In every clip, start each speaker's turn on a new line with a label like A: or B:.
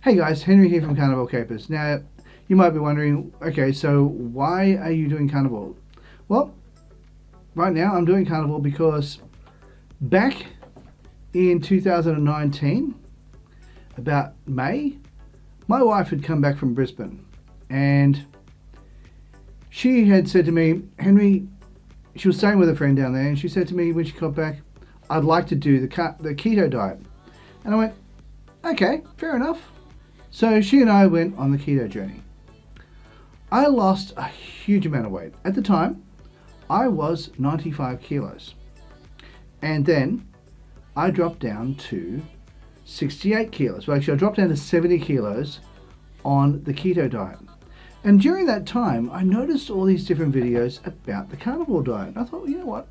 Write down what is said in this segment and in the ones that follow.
A: Hey guys, Henry here from Carnivore Capers. Now, you might be wondering, okay, so why are you doing carnivore? Well, right now I'm doing carnivore because back in 2019, about May, my wife had come back from Brisbane and she had said to me, Henry, she was staying with a friend down there, and she said to me when she got back, I'd like to do the keto diet. And I went, okay, fair enough. So she and I went on the keto journey. I lost a huge amount of weight. At the time, I was 95 kilos. And then I dropped down to 68 kilos. Well, actually, I dropped down to 70 kilos on the keto diet. And during that time, I noticed all these different videos about the carnivore diet. I thought, well, you know what?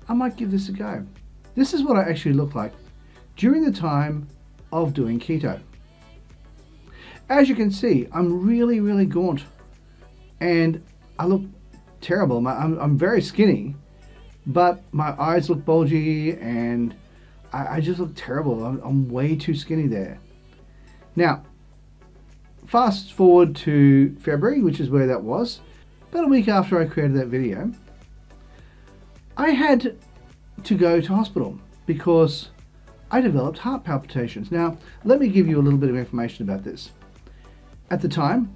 A: I might give this a go. This is what I actually looked like during the time of doing keto. As you can see, I'm really, really gaunt and I look terrible. I'm very skinny, but my eyes look bulgy and I just look terrible. I'm way too skinny there. Now, fast forward to February, which is where that was, about a week after I created that video, I had to go to hospital because I developed heart palpitations. Now, let me give you a little bit of information about this. At the time,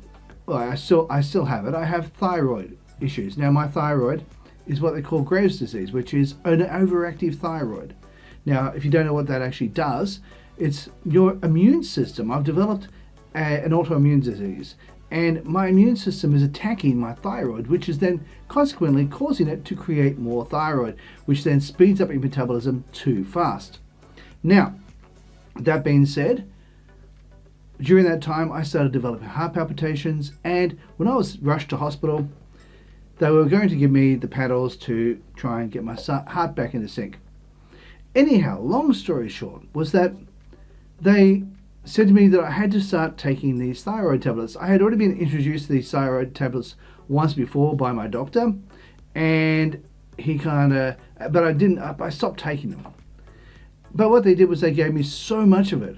A: well, I still have it. I have thyroid issues. Now, my thyroid is what they call Graves' disease, which is an overactive thyroid. Now, if you don't know what that actually does, it's your immune system. I've developed an autoimmune disease, and my immune system is attacking my thyroid, which is then consequently causing it to create more thyroid, which then speeds up your metabolism too fast. Now, that being said, during that time, I started developing heart palpitations, and when I was rushed to hospital, they were going to give me the paddles to try and get my heart back into sync. Anyhow, long story short, was that they said to me that I had to start taking these thyroid tablets. I had already been introduced to these thyroid tablets once before by my doctor, and I stopped taking them. But what they did was they gave me so much of it.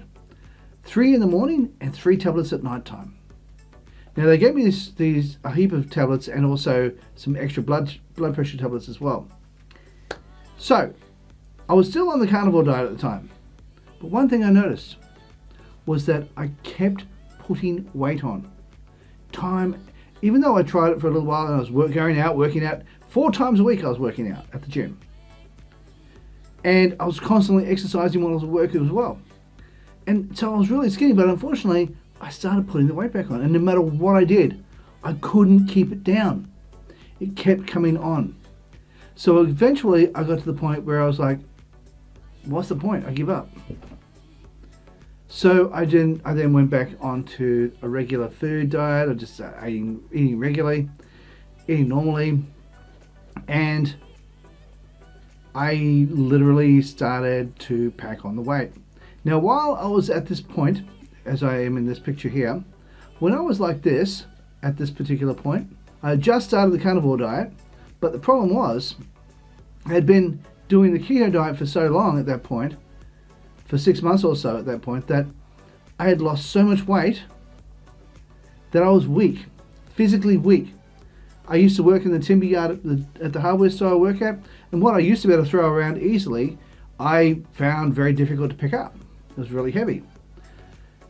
A: 3 in the morning and 3 tablets at night time. Now they gave me a heap of tablets and also some extra blood pressure tablets as well. So I was still on the carnivore diet at the time, but one thing I noticed was that I kept putting weight on. Even though I tried it for a little while and I was working out 4 times a week. I was working out at the gym, and I was constantly exercising while I was at work as well. And so I was really skinny, but unfortunately, I started putting the weight back on. And no matter what I did, I couldn't keep it down. It kept coming on. So eventually, I got to the point where I was like, what's the point? I give up. So I then went back onto a regular food diet. I just started eating regularly, eating normally. And I literally started to pack on the weight. Now, while I was at this point, as I am in this picture here, when I was like this, at this particular point, I had just started the carnivore diet, but the problem was, I had been doing the keto diet for so long at that point, for 6 months or so at that point, that I had lost so much weight that I was weak, physically weak. I used to work in the timber yard at the hardware store I work at, and what I used to be able to throw around easily, I found very difficult to pick up. It was really heavy.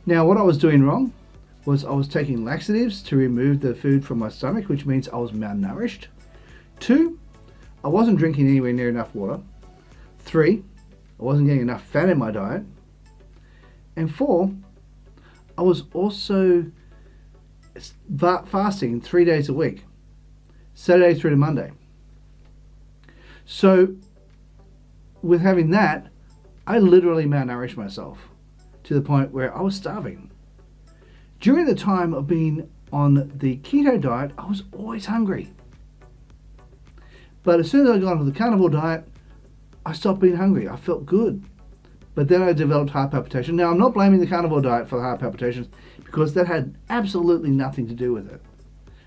A: Now, what I was doing wrong was I was taking laxatives to remove the food from my stomach, which means I was malnourished. 2, I wasn't drinking anywhere near enough water. 3, I wasn't getting enough fat in my diet. And 4, I was also fasting 3 days a week, Saturday through to Monday. So with having that, I literally malnourished myself to the point where I was starving. During the time of being on the keto diet, I was always hungry. But as soon as I got onto the carnivore diet, I stopped being hungry. I felt good. But then I developed heart palpitation. Now, I'm not blaming the carnivore diet for the heart palpitations because that had absolutely nothing to do with it.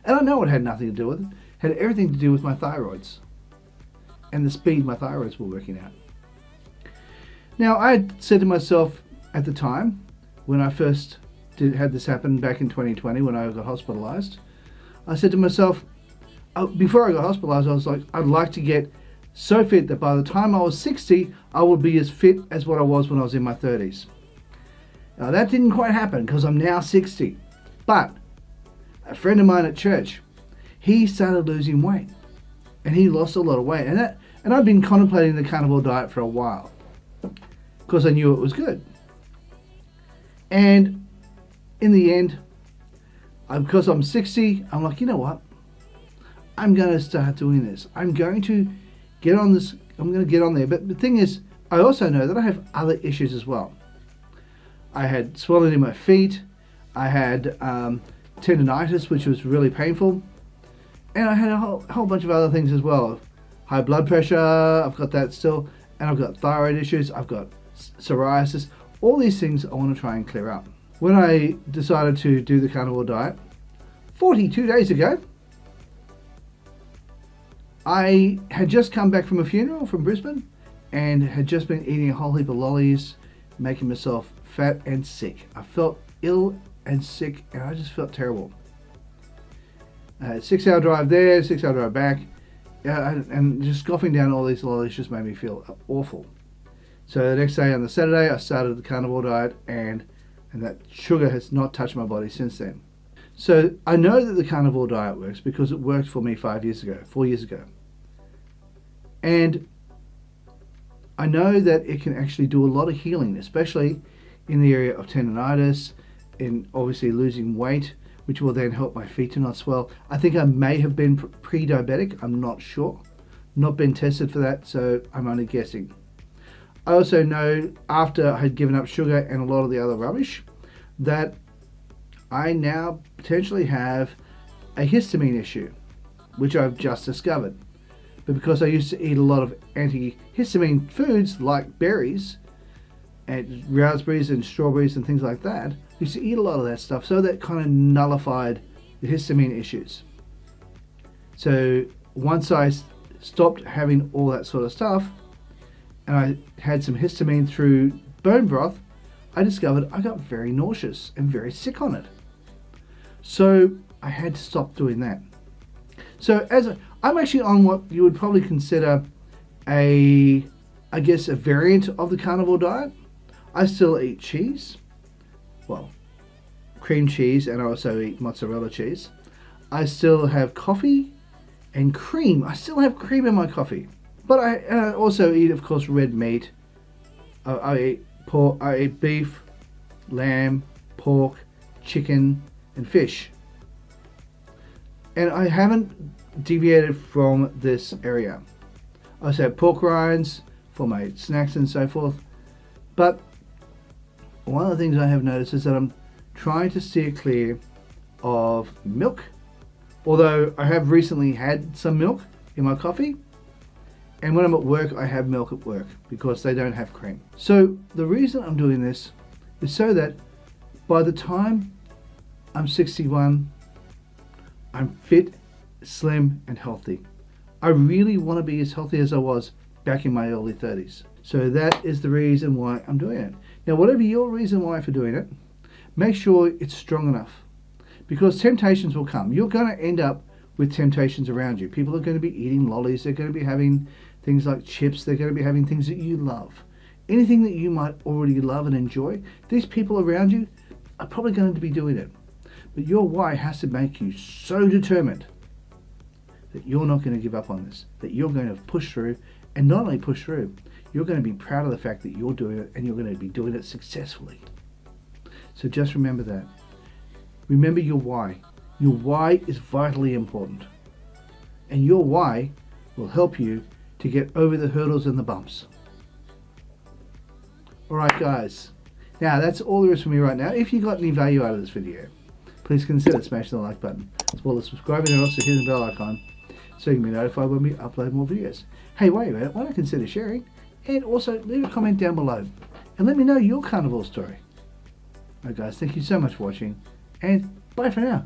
A: And I know it had nothing to do with it. It had everything to do with my thyroids and the speed my thyroids were working at. Now, I had said to myself at the time, when I first had this happen back in 2020 when I got hospitalized, I said to myself, before I got hospitalized, I was like, I'd like to get so fit that by the time I was 60, I would be as fit as what I was when I was in my 30s. Now that didn't quite happen because I'm now 60. But a friend of mine at church, he started losing weight and he lost a lot of weight. And I've been contemplating the carnivore diet for a while because I knew it was good. And in the end, because I'm 60, I'm like, you know what? I'm going to start doing this. I'm going to get on this. I'm going to get on there. But the thing is, I also know that I have other issues as well. I had swelling in my feet. I had tendonitis, which was really painful. And I had a whole bunch of other things as well. High blood pressure, I've got that still. And I've got thyroid issues. I've got psoriasis. All these things I want to try and clear up. When I decided to do the carnivore diet 42 days ago, I had just come back from a funeral from Brisbane and had just been eating a whole heap of lollies, making myself fat and sick. I felt ill and sick and I just felt terrible. I had a 6-hour drive there, 6-hour drive back, and just scoffing down all these lollies just made me feel awful. So the next day on the Saturday, I started the carnivore diet and that sugar has not touched my body since then. So I know that the carnivore diet works because it worked for me 4 years ago. And I know that it can actually do a lot of healing, especially in the area of tendonitis, in obviously losing weight, which will then help my feet to not swell. I think I may have been pre-diabetic, I'm not sure. Not been tested for that, so I'm only guessing. I also know after I had given up sugar and a lot of the other rubbish that I now potentially have a histamine issue, which I've just discovered. But because I used to eat a lot of antihistamine foods like berries and raspberries and strawberries and things like that, I used to eat a lot of that stuff, so that kind of nullified the histamine issues. So once I stopped having all that sort of stuff and I had some histamine through bone broth, I discovered I got very nauseous and very sick on it. So I had to stop doing that. So I'm actually on what you would probably consider a variant of the carnivore diet. I still eat cheese, well, cream cheese, and I also eat mozzarella cheese. I still have coffee and cream. I still have cream in my coffee. But I also eat, of course, red meat. I eat pork. I eat beef, lamb, pork, chicken, and fish. And I haven't deviated from this area. I also have pork rinds for my snacks and so forth. But one of the things I have noticed is that I'm trying to steer clear of milk. Although I have recently had some milk in my coffee. And when I'm at work, I have milk at work because they don't have cream. So the reason I'm doing this is so that by the time I'm 61, I'm fit, slim, and healthy. I really want to be as healthy as I was back in my early 30s. So that is the reason why I'm doing it. Now, whatever your reason why for doing it, make sure it's strong enough, because temptations will come. You're going to end up with temptations around you. People are going to be eating lollies. They're going to be having things like chips. They're going to be having things that you love. Anything that you might already love and enjoy, these people around you are probably going to be doing it. But your why has to make you so determined that you're not going to give up on this, that you're going to push through, and not only push through, you're going to be proud of the fact that you're doing it, and you're going to be doing it successfully. So just remember that. Remember your why. Your why is vitally important. And your why will help you to get over the hurdles and the bumps. Alright guys, now that's all there is for me right now. If you got any value out of this video, please consider smashing the like button, as well as subscribing and also hitting the bell icon so you can be notified when we upload more videos. Hey, wait a minute, why not consider sharing? And also leave a comment down below and let me know your carnivore story. Alright guys, thank you so much for watching, and bye for now.